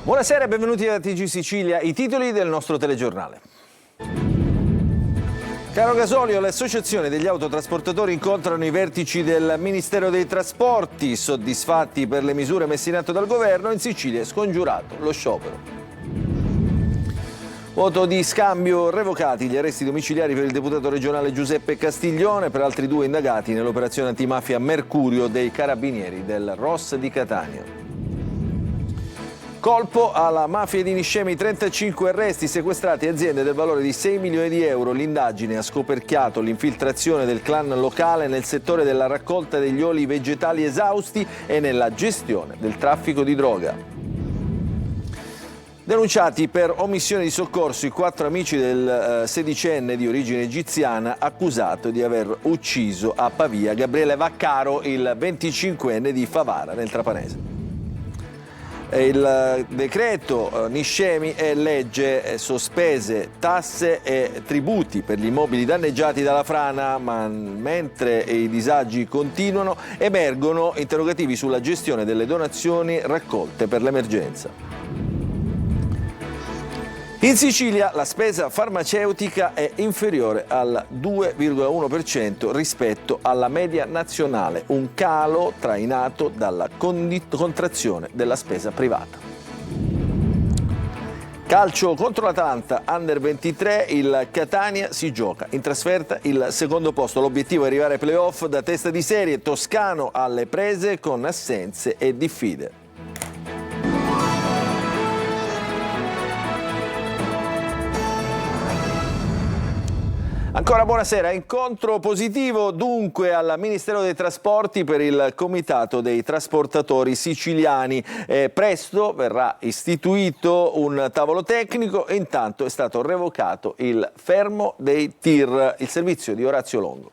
Buonasera e benvenuti a TG Sicilia, i titoli del nostro telegiornale. Caro gasolio, le associazioni degli autotrasportatori incontrano i vertici del Ministero dei Trasporti. Soddisfatti per le misure messe in atto dal governo, in Sicilia è scongiurato lo sciopero. Voto di scambio, revocati gli arresti domiciliari per il deputato regionale Giuseppe Castiglione, per altri 2 indagati nell'operazione antimafia Mercurio dei Carabinieri del ROS di Catania. Colpo alla mafia di Niscemi, 35 arresti, sequestrati aziende del valore di 6 milioni di euro. L'indagine ha scoperchiato l'infiltrazione del clan locale nel settore della raccolta degli oli vegetali esausti e nella gestione del traffico di droga. Denunciati per omissione di soccorso i 4 amici del sedicenne di origine egiziana accusato di aver ucciso a Pavia Gabriele Vaccaro, il 25enne di Favara nel Trapanese. Il decreto Niscemi e legge sospese tasse e tributi per gli immobili danneggiati dalla frana, ma mentre i disagi continuano emergono interrogativi sulla gestione delle donazioni raccolte per l'emergenza. In Sicilia la spesa farmaceutica è inferiore al 2,1% rispetto alla media nazionale, un calo trainato dalla contrazione della spesa privata. Calcio contro l'Atalanta, Under 23, il Catania si gioca in trasferta il secondo posto. L'obiettivo è arrivare ai playoff da testa di serie, toscano alle prese con assenze e diffide. Ancora buonasera, incontro positivo dunque al Ministero dei Trasporti per il Comitato dei Trasportatori Siciliani. Presto verrà istituito un tavolo tecnico e intanto è stato revocato il fermo dei TIR, il servizio di Orazio Longo.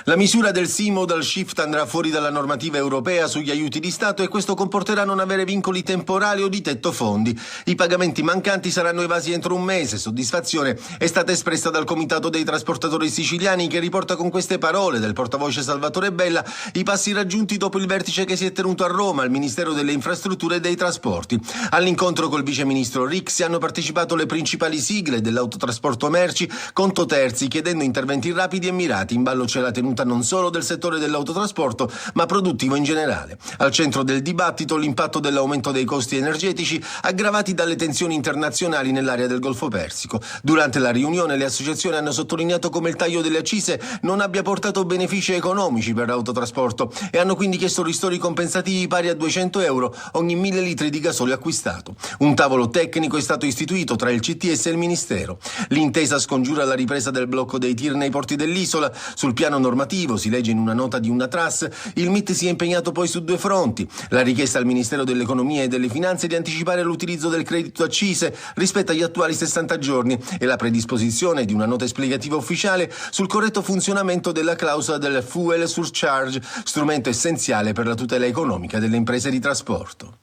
La misura del C-Modal Shift andrà fuori dalla normativa europea sugli aiuti di Stato e questo comporterà non avere vincoli temporali o di tetto fondi. I pagamenti mancanti saranno evasi entro un mese. Soddisfazione è stata espressa dal Comitato dei Trasportatori Siciliani, che riporta con queste parole del portavoce Salvatore Bella i passi raggiunti dopo il vertice che si è tenuto a Roma al Ministero delle Infrastrutture e dei Trasporti. All'incontro col viceministro Rixi hanno partecipato le principali sigle dell'autotrasporto merci, Contoterzi, chiedendo interventi rapidi e mirati. In ballo c'è la tenuta non solo del settore dell'autotrasporto, ma produttivo in generale. Al centro del dibattito l'impatto dell'aumento dei costi energetici aggravati dalle tensioni internazionali nell'area del Golfo Persico. Durante la riunione le associazioni hanno sottolineato come il taglio delle accise non abbia portato benefici economici per l'autotrasporto e hanno quindi chiesto ristori compensativi pari a 200 euro ogni 1000 litri di gasolio acquistato. Un tavolo tecnico è stato istituito tra il CTS e il Ministero. L'intesa scongiura la ripresa del blocco dei TIR nei porti dell'isola. Sul piano normativo, si legge in una nota di una TRAS, il MIT si è impegnato poi su 2 fronti: la richiesta al Ministero dell'Economia e delle Finanze di anticipare l'utilizzo del credito accise rispetto agli attuali 60 giorni e la predisposizione di una nota esplicativa ufficiale sul corretto funzionamento della clausola del fuel surcharge, strumento essenziale per la tutela economica delle imprese di trasporto.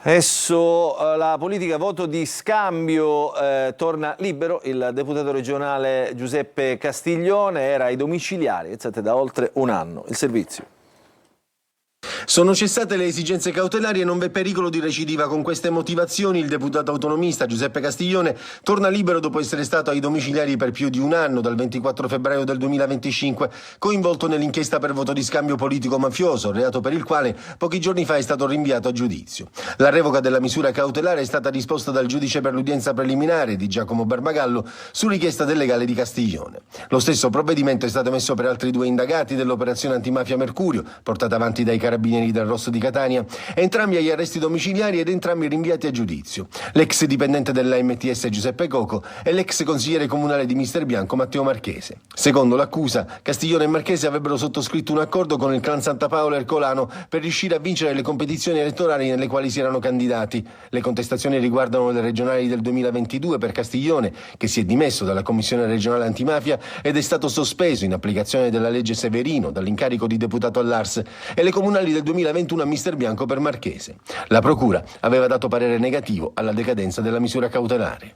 Adesso la politica, voto di scambio, torna libero. Il deputato regionale Giuseppe Castiglione era ai domiciliari, pensate, da oltre un anno. Il servizio. Sono cessate le esigenze cautelari e non v'è pericolo di recidiva. Con queste motivazioni il deputato autonomista Giuseppe Castiglione torna libero dopo essere stato ai domiciliari per più di un anno, dal 24 febbraio del 2025, coinvolto nell'inchiesta per voto di scambio politico-mafioso, reato per il quale pochi giorni fa è stato rinviato a giudizio. La revoca della misura cautelare è stata disposta dal giudice per l'udienza preliminare di Giacomo Barbagallo su richiesta del legale di Castiglione. Lo stesso provvedimento è stato emesso per altri 2 indagati dell'operazione antimafia Mercurio, portata avanti dai Carabinieri del ROS di Catania, entrambi agli arresti domiciliari ed entrambi rinviati a giudizio. L'ex dipendente della MTS Giuseppe Coco e l'ex consigliere comunale di Mister Bianco Matteo Marchese. Secondo l'accusa, Castiglione e Marchese avrebbero sottoscritto un accordo con il clan Santa Paola Ercolano per riuscire a vincere le competizioni elettorali nelle quali si erano candidati. Le contestazioni riguardano le regionali del 2022 per Castiglione, che si è dimesso dalla Commissione regionale antimafia ed è stato sospeso in applicazione della legge Severino dall'incarico di deputato all'Ars, e le comunali del 2021 a Mister Bianco per Marchese. La procura aveva dato parere negativo alla decadenza della misura cautelare.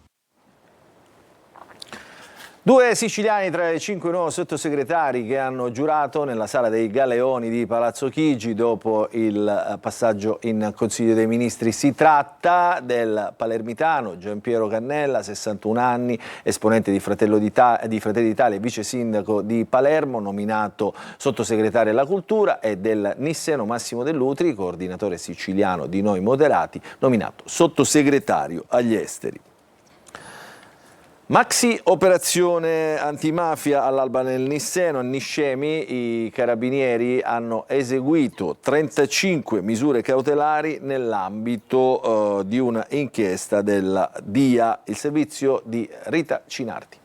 2 siciliani tra i 5 nuovi sottosegretari che hanno giurato nella Sala dei Galeoni di Palazzo Chigi dopo il passaggio in Consiglio dei Ministri. Si tratta del palermitano Giampiero Cannella, 61 anni, esponente di Fratelli d'Italia e vice sindaco di Palermo, nominato sottosegretario alla cultura, e del nisseno Massimo Dell'Utri, coordinatore siciliano di Noi Moderati, nominato sottosegretario agli esteri. Maxi operazione antimafia all'alba nel Nisseno. A Niscemi i carabinieri hanno eseguito 35 misure cautelari nell'ambito di una inchiesta della DIA, il servizio di Rita Cinardi.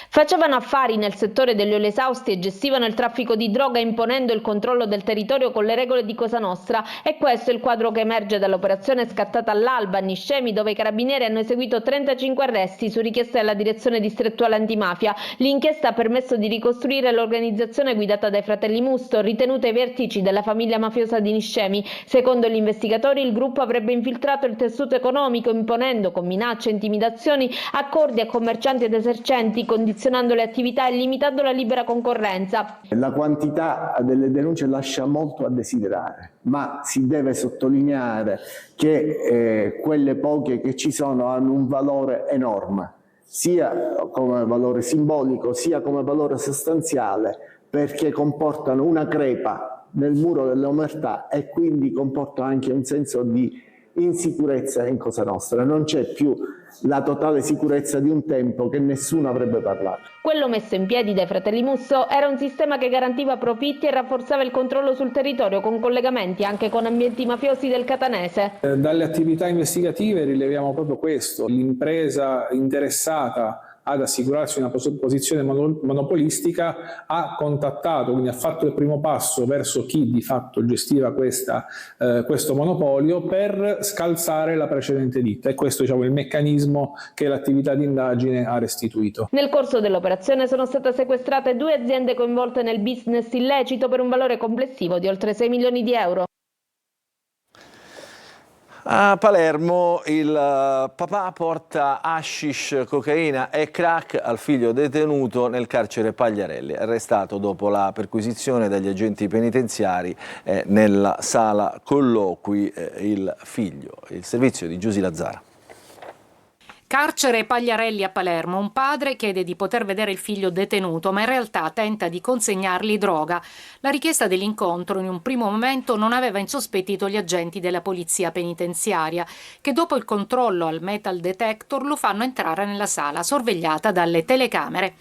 Facevano affari nel settore degli oli esausti e gestivano il traffico di droga imponendo il controllo del territorio con le regole di Cosa Nostra, e questo è il quadro che emerge dall'operazione scattata all'alba a Niscemi, dove i carabinieri hanno eseguito 35 arresti su richiesta della direzione distrettuale antimafia. L'inchiesta ha permesso di ricostruire l'organizzazione guidata dai fratelli Musto, ritenuta ai vertici della famiglia mafiosa di Niscemi. Secondo gli investigatori il gruppo avrebbe infiltrato il tessuto economico imponendo con minacce e intimidazioni accordi a commercianti ed esercenti, condizionando le attività e limitando la libera concorrenza. La quantità delle denunce lascia molto a desiderare, ma si deve sottolineare che quelle poche che ci sono hanno un valore enorme, sia come valore simbolico sia come valore sostanziale, perché comportano una crepa nel muro dell'omertà e quindi comportano anche un senso di insicurezza in Cosa Nostra. Non c'è più la totale sicurezza di un tempo che nessuno avrebbe parlato. Quello messo in piedi dai fratelli Musso era un sistema che garantiva profitti e rafforzava il controllo sul territorio, con collegamenti anche con ambienti mafiosi del catanese. Dalle attività investigative rileviamo proprio questo: l'impresa interessata ad assicurarsi una posizione monopolistica ha contattato, quindi ha fatto il primo passo verso chi di fatto gestiva questo monopolio per scalzare la precedente ditta, e questo, diciamo, è il meccanismo che l'attività di indagine ha restituito. Nel corso dell'operazione sono state sequestrate 2 aziende coinvolte nel business illecito per un valore complessivo di oltre 6 milioni di euro. A Palermo il papà porta hashish, cocaina e crack al figlio detenuto nel carcere Pagliarelli, arrestato dopo la perquisizione dagli agenti penitenziari nella sala colloqui il figlio. Il servizio di Giusy Lazzara. Carcere Pagliarelli a Palermo. Un padre chiede di poter vedere il figlio detenuto, ma in realtà tenta di consegnargli droga. La richiesta dell'incontro in un primo momento non aveva insospettito gli agenti della polizia penitenziaria, che dopo il controllo al metal detector lo fanno entrare nella sala, sorvegliata dalle telecamere.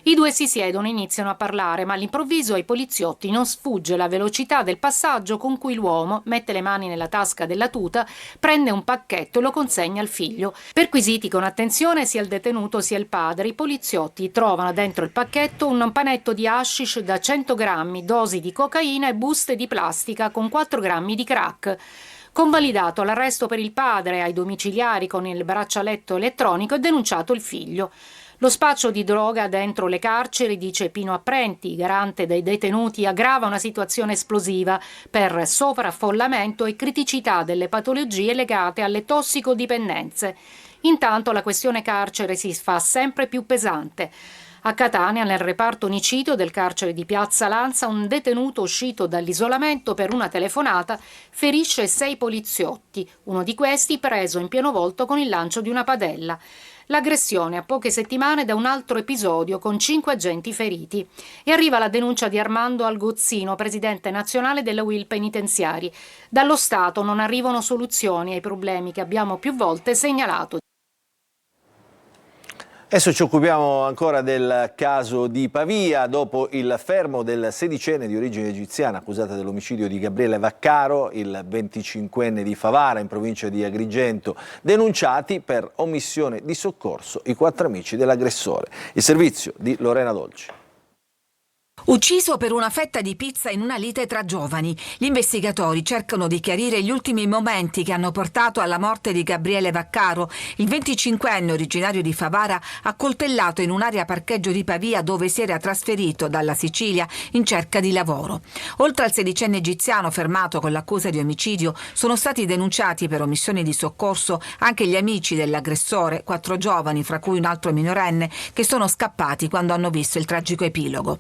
I due si siedono e iniziano a parlare, ma all'improvviso ai poliziotti non sfugge la velocità del passaggio con cui l'uomo mette le mani nella tasca della tuta, prende un pacchetto e lo consegna al figlio. Perquisiti con attenzione sia il detenuto sia il padre, i poliziotti trovano dentro il pacchetto un panetto di hashish da 100 grammi, dosi di cocaina e buste di plastica con 4 grammi di crack. Convalidato l'arresto per il padre ai domiciliari con il braccialetto elettronico e denunciato il figlio. Lo spaccio di droga dentro le carceri, dice Pino Apprenti, garante dei detenuti, aggrava una situazione esplosiva per sovraffollamento e criticità delle patologie legate alle tossicodipendenze. Intanto la questione carcere si fa sempre più pesante. A Catania, nel reparto Nicito del carcere di Piazza Lanza, un detenuto uscito dall'isolamento per una telefonata ferisce 6 poliziotti, uno di questi preso in pieno volto con il lancio di una padella. L'aggressione a poche settimane da un altro episodio con 5 agenti feriti. E arriva la denuncia di Armando Algozzino, presidente nazionale della UIL Penitenziari. Dallo Stato non arrivano soluzioni ai problemi che abbiamo più volte segnalato. Adesso ci occupiamo ancora del caso di Pavia. Dopo il fermo del 16enne di origine egiziana accusata dell'omicidio di Gabriele Vaccaro, il 25enne di Favara in provincia di Agrigento, denunciati per omissione di soccorso i 4 amici dell'aggressore. Il servizio di Lorena Dolci. Ucciso per una fetta di pizza in una lite tra giovani. Gli investigatori cercano di chiarire gli ultimi momenti che hanno portato alla morte di Gabriele Vaccaro. Il 25enne originario di Favara, accoltellato in un'area parcheggio di Pavia dove si era trasferito dalla Sicilia in cerca di lavoro. Oltre al 16enne egiziano fermato con l'accusa di omicidio, sono stati denunciati per omissione di soccorso anche gli amici dell'aggressore, 4 giovani, fra cui un altro minorenne, che sono scappati quando hanno visto il tragico epilogo.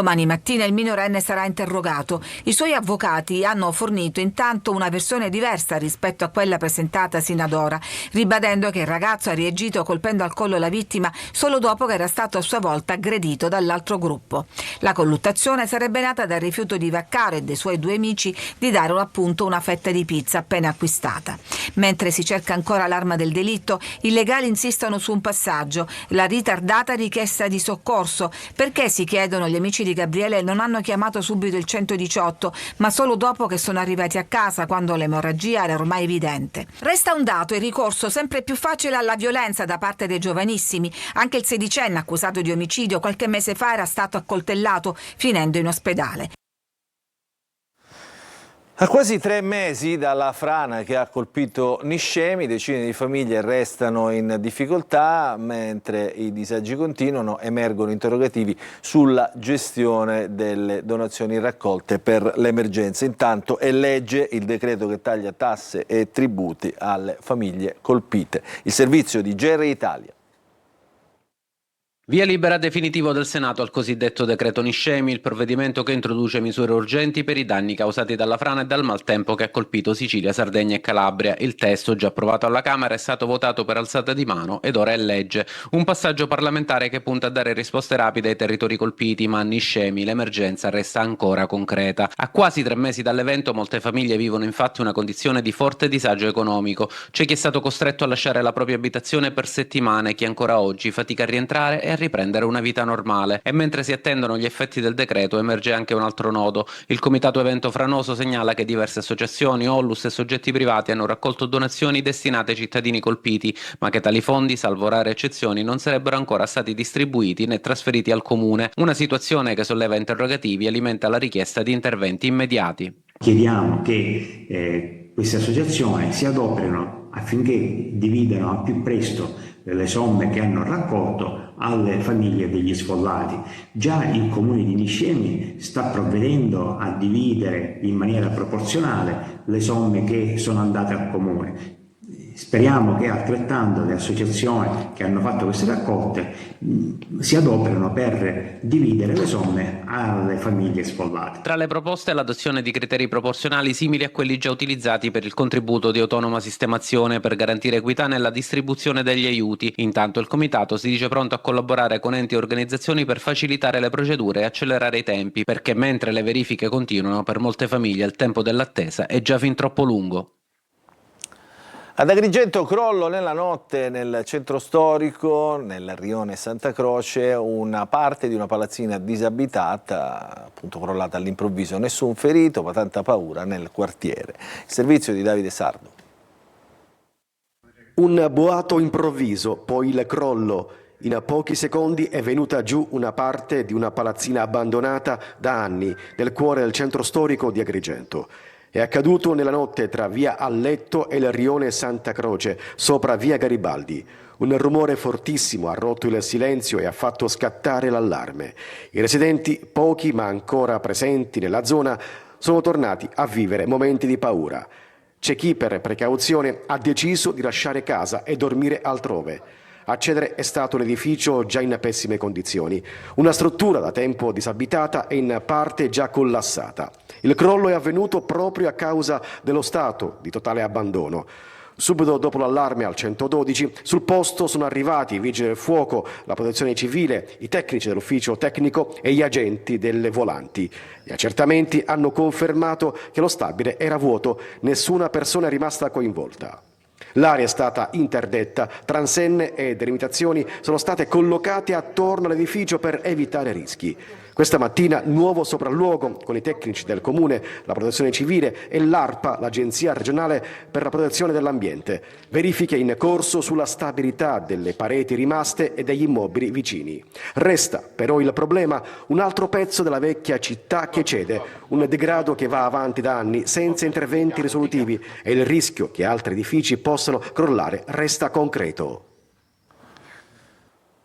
Domani mattina il minorenne sarà interrogato. I suoi avvocati hanno fornito intanto una versione diversa rispetto a quella presentata sino ad ora, ribadendo che il ragazzo ha reagito colpendo al collo la vittima solo dopo che era stato a sua volta aggredito dall'altro gruppo. La colluttazione sarebbe nata dal rifiuto di Vaccaro e dei suoi 2 amici di dare appunto una fetta di pizza appena acquistata. Mentre si cerca ancora l'arma del delitto, i legali insistono su un passaggio: la ritardata richiesta di soccorso. Perché, si chiedono gli amici di Gabriele, non hanno chiamato subito il 118, ma solo dopo che sono arrivati a casa, quando l'emorragia era ormai evidente. Resta un dato: il ricorso sempre più facile alla violenza da parte dei giovanissimi. Anche il 16enne accusato di omicidio qualche mese fa era stato accoltellato, finendo in ospedale. A quasi 3 mesi dalla frana che ha colpito Niscemi, decine di famiglie restano in difficoltà, mentre i disagi continuano, emergono interrogativi sulla gestione delle donazioni raccolte per l'emergenza. Intanto è legge il decreto che taglia tasse e tributi alle famiglie colpite. Il servizio di GR Italia. Via libera definitivo del Senato al cosiddetto decreto Niscemi, il provvedimento che introduce misure urgenti per i danni causati dalla frana e dal maltempo che ha colpito Sicilia, Sardegna e Calabria. Il testo, già approvato alla Camera, è stato votato per alzata di mano ed ora è legge. Un passaggio parlamentare che punta a dare risposte rapide ai territori colpiti, ma a Niscemi l'emergenza resta ancora concreta. A quasi 3 mesi dall'evento molte famiglie vivono infatti una condizione di forte disagio economico. C'è chi è stato costretto a lasciare la propria abitazione per settimane, chi ancora oggi fatica a rientrare e a riprendere una vita normale. E mentre si attendono gli effetti del decreto, emerge anche un altro nodo. Il Comitato Evento Franoso segnala che diverse associazioni, Onlus e soggetti privati hanno raccolto donazioni destinate ai cittadini colpiti, ma che tali fondi, salvo rare eccezioni, non sarebbero ancora stati distribuiti né trasferiti al Comune. Una situazione che solleva interrogativi e alimenta la richiesta di interventi immediati. Chiediamo che queste associazioni si adoperino affinché dividano al più presto le somme che hanno raccolto alle famiglie degli sfollati. Già il comune di Niscemi sta provvedendo a dividere in maniera proporzionale le somme che sono andate al comune. Speriamo che altrettanto le associazioni che hanno fatto queste raccolte si adoperino per dividere le somme alle famiglie sfollate. Tra le proposte l'adozione di criteri proporzionali simili a quelli già utilizzati per il contributo di autonoma sistemazione per garantire equità nella distribuzione degli aiuti. Intanto il Comitato si dice pronto a collaborare con enti e organizzazioni per facilitare le procedure e accelerare i tempi, perché mentre le verifiche continuano, per molte famiglie il tempo dell'attesa è già fin troppo lungo. Ad Agrigento crollo nella notte nel centro storico, nel rione Santa Croce, una parte di una palazzina disabitata, appunto crollata all'improvviso. Nessun ferito, ma tanta paura nel quartiere. Il servizio di Davide Sardo. Un boato improvviso, poi il crollo. In pochi secondi è venuta giù una parte di una palazzina abbandonata da anni nel cuore del centro storico di Agrigento. È accaduto nella notte tra via Alletto e il rione Santa Croce, sopra via Garibaldi. Un rumore fortissimo ha rotto il silenzio e ha fatto scattare l'allarme. I residenti, pochi ma ancora presenti nella zona, sono tornati a vivere momenti di paura. C'è chi per precauzione ha deciso di lasciare casa e dormire altrove. A cedere è stato l'edificio già in pessime condizioni, una struttura da tempo disabitata e in parte già collassata. Il crollo è avvenuto proprio a causa dello stato di totale abbandono. Subito dopo l'allarme al 112, sul posto sono arrivati i vigili del fuoco, la protezione civile, i tecnici dell'ufficio tecnico e gli agenti delle volanti. Gli accertamenti hanno confermato che lo stabile era vuoto, nessuna persona è rimasta coinvolta. L'area è stata interdetta, transenne e delimitazioni sono state collocate attorno all'edificio per evitare rischi. Questa mattina nuovo sopralluogo con i tecnici del Comune, la Protezione Civile e l'ARPA, l'Agenzia regionale per la protezione dell'ambiente. Verifiche in corso sulla stabilità delle pareti rimaste e degli immobili vicini. Resta però il problema, un altro pezzo della vecchia città che cede, un degrado che va avanti da anni senza interventi risolutivi e il rischio che altri edifici possano crollare resta concreto.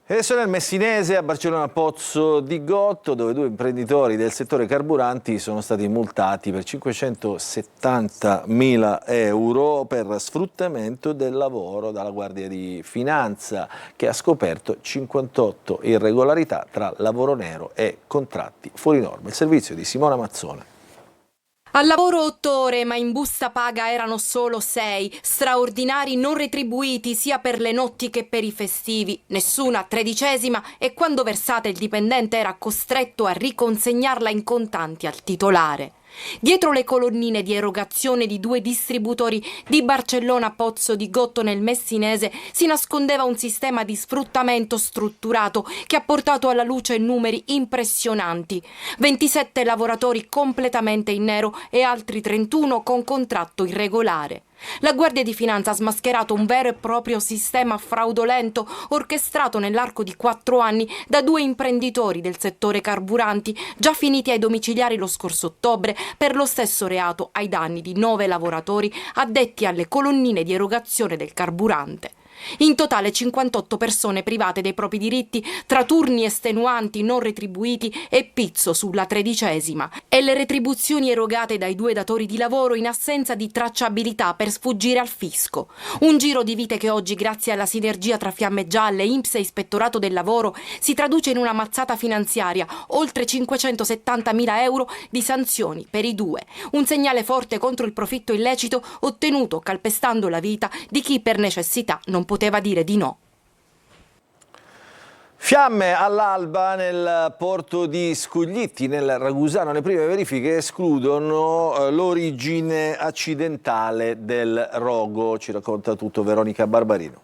E adesso nel Messinese, a Barcellona Pozzo di Gotto, dove 2 imprenditori del settore carburanti sono stati multati per 570.000 euro per sfruttamento del lavoro dalla Guardia di Finanza, che ha scoperto 58 irregolarità tra lavoro nero e contratti fuori norma. Il servizio di Simona Mazzone. Al lavoro 8 ore, ma in busta paga erano solo 6, straordinari non retribuiti sia per le notti che per i festivi, nessuna 13ª e quando versata il dipendente era costretto a riconsegnarla in contanti al titolare. Dietro le colonnine di erogazione di 2 distributori di Barcellona Pozzo di Gotto nel Messinese si nascondeva un sistema di sfruttamento strutturato che ha portato alla luce numeri impressionanti. 27 lavoratori completamente in nero e altri 31 con contratto irregolare. La Guardia di Finanza ha smascherato un vero e proprio sistema fraudolento orchestrato nell'arco di 4 anni da 2 imprenditori del settore carburanti già finiti ai domiciliari lo scorso ottobre per lo stesso reato ai danni di 9 lavoratori addetti alle colonnine di erogazione del carburante. In totale 58 persone private dei propri diritti tra turni estenuanti non retribuiti e pizzo sulla 13ª e le retribuzioni erogate dai 2 datori di lavoro in assenza di tracciabilità per sfuggire al fisco. Un giro di vite che oggi, grazie alla sinergia tra Fiamme Gialle, INPS e Ispettorato del Lavoro, si traduce in una mazzata finanziaria, oltre 570.000 euro di sanzioni per i 2. Un segnale forte contro il profitto illecito ottenuto calpestando la vita di chi per necessità non poteva dire di no. Fiamme all'alba nel porto di Scoglitti, nel Ragusano. Le prime verifiche escludono l'origine accidentale del rogo. Ci racconta tutto Veronica Barbarino.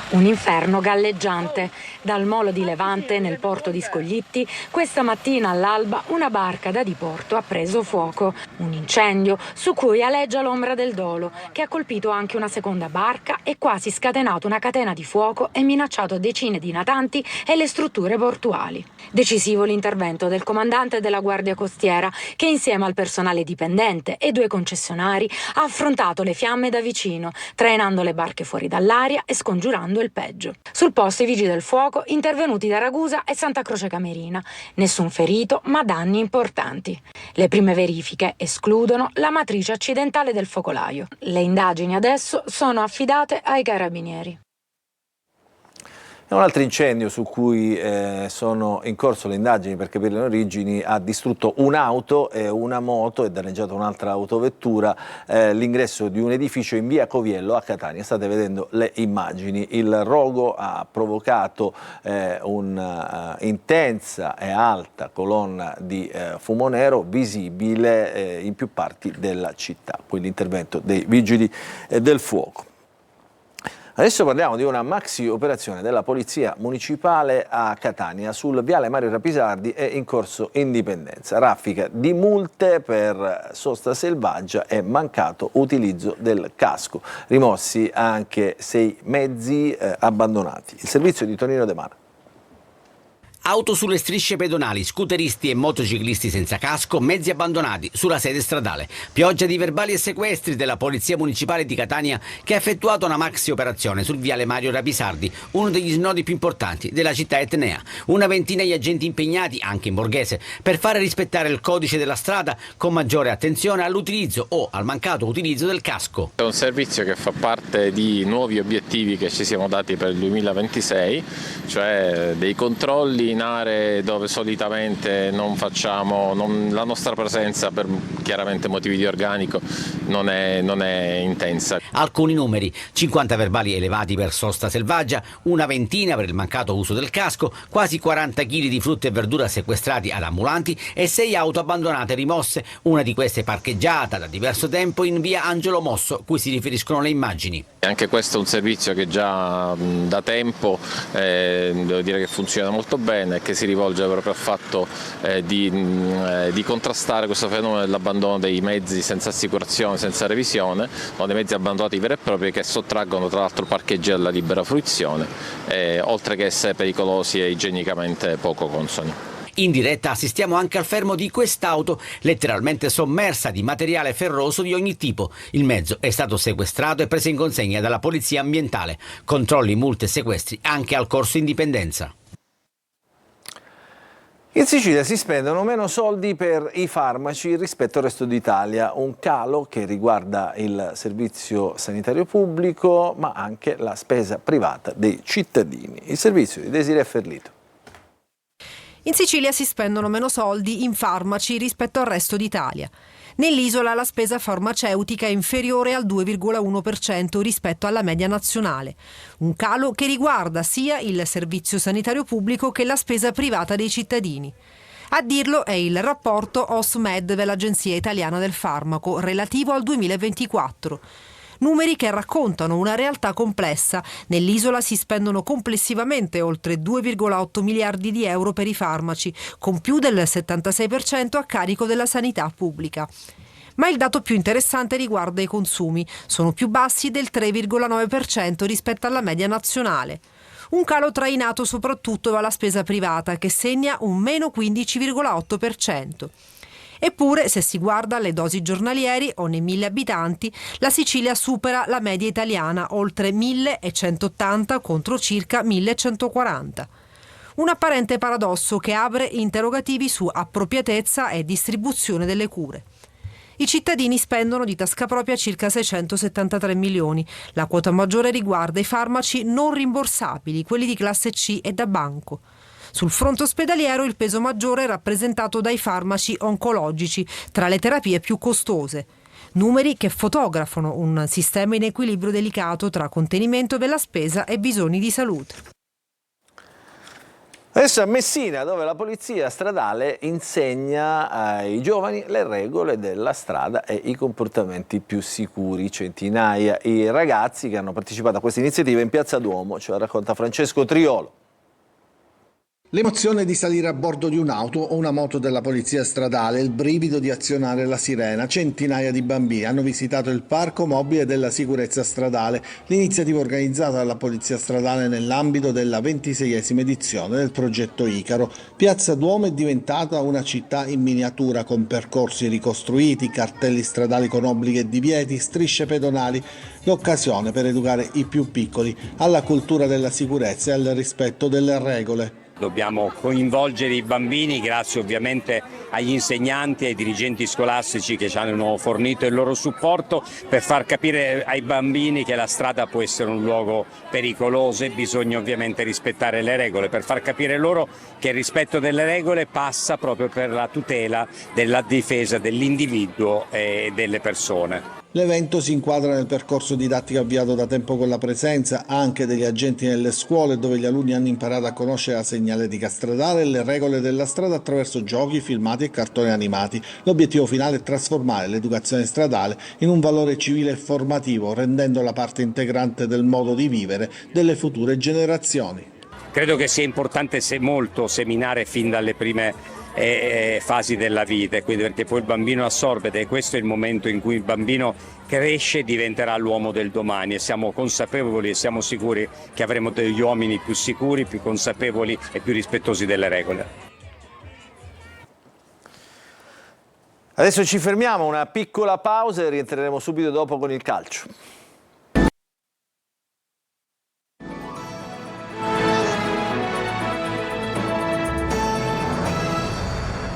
Un inferno galleggiante. Dal molo di Levante, nel porto di Scoglitti, questa mattina all'alba una barca da diporto ha preso fuoco. Un incendio su cui aleggia l'ombra del dolo, che ha colpito anche una seconda barca e quasi scatenato una catena di fuoco e minacciato decine di natanti e le strutture portuali. Decisivo l'intervento del comandante della Guardia Costiera, che insieme al personale dipendente e 2 concessionari ha affrontato le fiamme da vicino, trainando le barche fuori dall'aria e scongiurando il peggio. Sul posto i vigili del fuoco intervenuti da Ragusa e Santa Croce Camerina. Nessun ferito, ma danni importanti. Le prime verifiche escludono la matrice accidentale del focolaio. Le indagini adesso sono affidate ai carabinieri. Un altro incendio su cui sono in corso le indagini per capire le origini ha distrutto un'auto e una moto e danneggiato un'altra autovettura, l'ingresso di un edificio in via Coviello a Catania. State vedendo le immagini. Il rogo ha provocato un'intensa e alta colonna di fumo nero visibile in più parti della città. Poi l'intervento dei vigili del fuoco. Adesso parliamo di una maxi operazione della Polizia Municipale a Catania. Sul viale Mario Rapisardi è in corso Indipendenza. Raffica di multe per sosta selvaggia e mancato utilizzo del casco. Rimossi anche 6 mezzi abbandonati. Il servizio di Tonino De Mara. Auto sulle strisce pedonali, scooteristi e motociclisti senza casco, mezzi abbandonati sulla sede stradale. Pioggia di verbali e sequestri della Polizia Municipale di Catania, che ha effettuato una maxi operazione sul viale Mario Rapisardi, uno degli snodi più importanti della città etnea. Una ventina di agenti impegnati, anche in borghese, per fare rispettare il codice della strada con maggiore attenzione all'utilizzo o al mancato utilizzo del casco. È un servizio che fa parte di nuovi obiettivi che ci siamo dati per il 2026, cioè dei controlli in aree dove solitamente non facciamo, la nostra presenza per chiaramente motivi di organico non è intensa. Alcuni numeri: 50 verbali elevati per sosta selvaggia, una ventina per il mancato uso del casco, quasi 40 kg di frutta e verdura sequestrati ad ambulanti e 6 auto abbandonate e rimosse, una di queste parcheggiata da diverso tempo in via Angelo Mosso, cui si riferiscono le immagini. Anche questo è un servizio che già da tempo devo dire che funziona molto bene. bene, che si rivolge proprio al fatto di contrastare questo fenomeno dell'abbandono dei mezzi senza assicurazione, senza revisione, o dei mezzi abbandonati veri e propri che sottraggono tra l'altro parcheggi alla libera fruizione, oltre che essere pericolosi e igienicamente poco consoni. In diretta assistiamo anche al fermo di quest'auto, letteralmente sommersa di materiale ferroso di ogni tipo. Il mezzo è stato sequestrato e preso in consegna dalla Polizia Ambientale. Controlli, multe e sequestri anche al Corso Indipendenza. In Sicilia si spendono meno soldi per i farmaci rispetto al resto d'Italia, un calo che riguarda il servizio sanitario pubblico ma anche la spesa privata dei cittadini. Il servizio di Desiree Ferlito. In Sicilia si spendono meno soldi in farmaci rispetto al resto d'Italia. Nell'isola la spesa farmaceutica è inferiore al 2,1% rispetto alla media nazionale, un calo che riguarda sia il servizio sanitario pubblico che la spesa privata dei cittadini. A dirlo è il rapporto OSMED dell'Agenzia Italiana del Farmaco relativo al 2024. Numeri che raccontano una realtà complessa. Nell'isola si spendono complessivamente oltre 2,8 miliardi di euro per i farmaci, con più del 76% a carico della sanità pubblica. Ma il dato più interessante riguarda i consumi. Sono più bassi del 3,9% rispetto alla media nazionale. Un calo trainato soprattutto dalla spesa privata, che segna un meno 15,8%. Eppure, se si guarda le dosi giornalieri o nei 1000 abitanti, la Sicilia supera la media italiana, oltre 1180 contro circa 1140. Un apparente paradosso che apre interrogativi su appropriatezza e distribuzione delle cure. I cittadini spendono di tasca propria circa 673 milioni. La quota maggiore riguarda i farmaci non rimborsabili, quelli di classe C e da banco. Sul fronte ospedaliero il peso maggiore è rappresentato dai farmaci oncologici, tra le terapie più costose. Numeri che fotografano un sistema in equilibrio delicato tra contenimento della spesa e bisogni di salute. Adesso a Messina, dove la polizia stradale insegna ai giovani le regole della strada e i comportamenti più sicuri. Centinaia i ragazzi che hanno partecipato a questa iniziativa in Piazza Duomo, ce la racconta Francesco Triolo. L'emozione di salire a bordo di un'auto o una moto della polizia stradale, il brivido di azionare la sirena. Centinaia di bambini hanno visitato il parco mobile della sicurezza stradale, l'iniziativa organizzata dalla polizia stradale nell'ambito della 26esima edizione del progetto Icaro. Piazza Duomo è diventata una città in miniatura, con percorsi ricostruiti, cartelli stradali con obblighi e divieti, strisce pedonali, l'occasione per educare i più piccoli alla cultura della sicurezza e al rispetto delle regole. Dobbiamo coinvolgere i bambini, grazie ovviamente agli insegnanti e ai dirigenti scolastici che ci hanno fornito il loro supporto, per far capire ai bambini che la strada può essere un luogo pericoloso e bisogna ovviamente rispettare le regole, per far capire loro che il rispetto delle regole passa proprio per la tutela della difesa dell'individuo e delle persone. L'evento si inquadra nel percorso didattico avviato da tempo con la presenza anche degli agenti nelle scuole, dove gli alunni hanno imparato a conoscere la segnaletica stradale e le regole della strada attraverso giochi, filmati e cartoni animati. L'obiettivo finale è trasformare l'educazione stradale in un valore civile e formativo, rendendola parte integrante del modo di vivere delle future generazioni. Credo che sia importante molto seminare fin dalle prime fasi della vita, quindi perché poi il bambino assorbe, e questo è il momento in cui il bambino cresce e diventerà l'uomo del domani, e siamo consapevoli e siamo sicuri che avremo degli uomini più sicuri, più consapevoli e più rispettosi delle regole. Adesso ci fermiamo, una piccola pausa e rientreremo subito dopo con il calcio.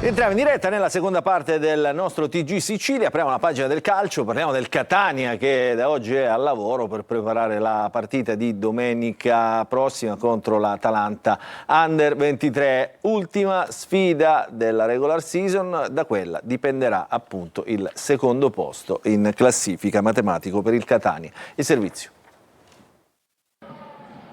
Entriamo in diretta nella seconda parte del nostro TG Sicilia, apriamo la pagina del calcio, parliamo del Catania che da oggi è al lavoro per preparare la partita di domenica prossima contro l'Atalanta Under 23, ultima sfida della regular season, da quella dipenderà appunto il secondo posto in classifica matematico per il Catania. Il servizio.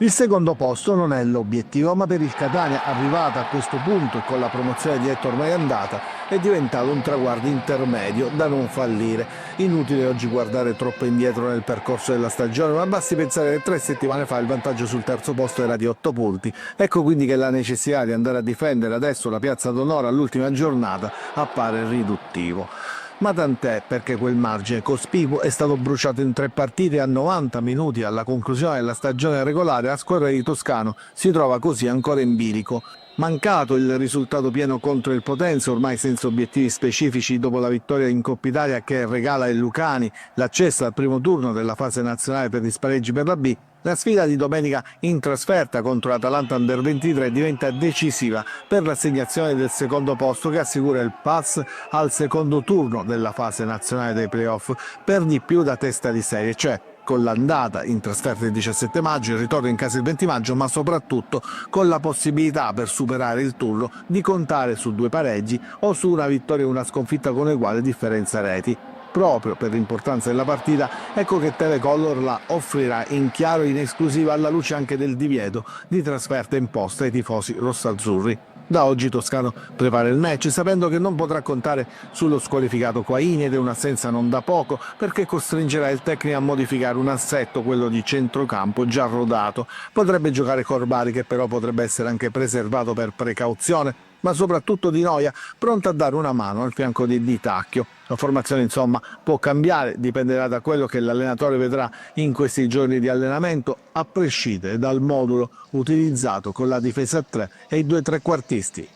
Il secondo posto non è l'obiettivo, ma per il Catania, arrivata a questo punto e con la promozione diretta ormai andata, è diventato un traguardo intermedio da non fallire. Inutile oggi guardare troppo indietro nel percorso della stagione, ma basti pensare che 3 settimane fa il vantaggio sul terzo posto era di 8 punti. Ecco quindi che la necessità di andare a difendere adesso la piazza d'onore all'ultima giornata appare riduttivo. Ma tant'è, perché quel margine cospicuo è stato bruciato in 3 partite a 90 minuti alla conclusione della stagione regolare. La squadra di Toscano si trova così ancora in bilico. Mancato il risultato pieno contro il Potenza, ormai senza obiettivi specifici dopo la vittoria in Coppa Italia che regala ai lucani l'accesso al primo turno della fase nazionale per gli spareggi per la B, la sfida di domenica in trasferta contro l'Atalanta Under 23 diventa decisiva per l'assegnazione del secondo posto che assicura il pass al secondo turno della fase nazionale dei playoff, per di più da testa di serie, cioè con l'andata in trasferta il 17 maggio, il ritorno in casa il 20 maggio, ma soprattutto con la possibilità per superare il turno di contare su 2 pareggi o su una vittoria e una sconfitta con uguale differenza reti. Proprio per l'importanza della partita, ecco che Telecolor la offrirà in chiaro e in esclusiva alla luce anche del divieto di trasferta imposta ai tifosi rossazzurri. Da oggi Toscano prepara il match sapendo che non potrà contare sullo squalificato Quaini ed è un'assenza non da poco, perché costringerà il tecnico a modificare un assetto, quello di centrocampo, già rodato. Potrebbe giocare Corbari, che però potrebbe essere anche preservato per precauzione, ma soprattutto Di Noia, pronto a dare una mano al fianco di Di Tacchio. La formazione insomma può cambiare, dipenderà da quello che l'allenatore vedrà in questi giorni di allenamento, a prescindere dal modulo utilizzato con la difesa a 3 e i 2 trequartisti.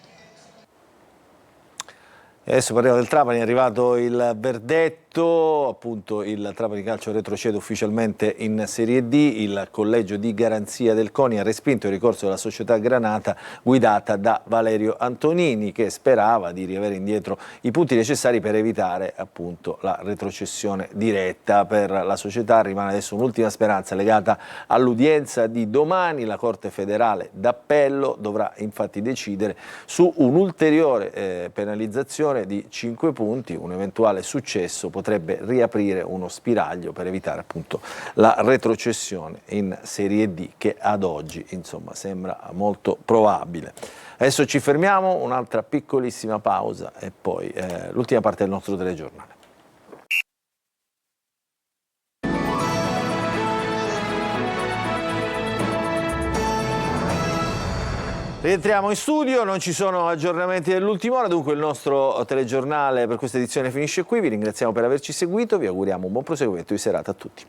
Adesso parliamo del Trapani, è arrivato il verdetto, appunto il Trapani Calcio retrocede ufficialmente in Serie D, il collegio di garanzia del CONI ha respinto il ricorso della società Granata guidata da Valerio Antonini, che sperava di riavere indietro i punti necessari per evitare appunto la retrocessione diretta. Per la società rimane adesso un'ultima speranza legata all'udienza di domani. La Corte federale d'appello dovrà infatti decidere su un'ulteriore penalizzazione di 5 punti. Un eventuale successo potrebbe riaprire uno spiraglio per evitare appunto la retrocessione in Serie D, che ad oggi insomma sembra molto probabile. Adesso ci fermiamo, un'altra piccolissima pausa e poi l'ultima parte del nostro telegiornale. Rientriamo in studio, non ci sono aggiornamenti dell'ultima ora, dunque il nostro telegiornale per questa edizione finisce qui. Vi ringraziamo per averci seguito, vi auguriamo un buon proseguimento di serata a tutti.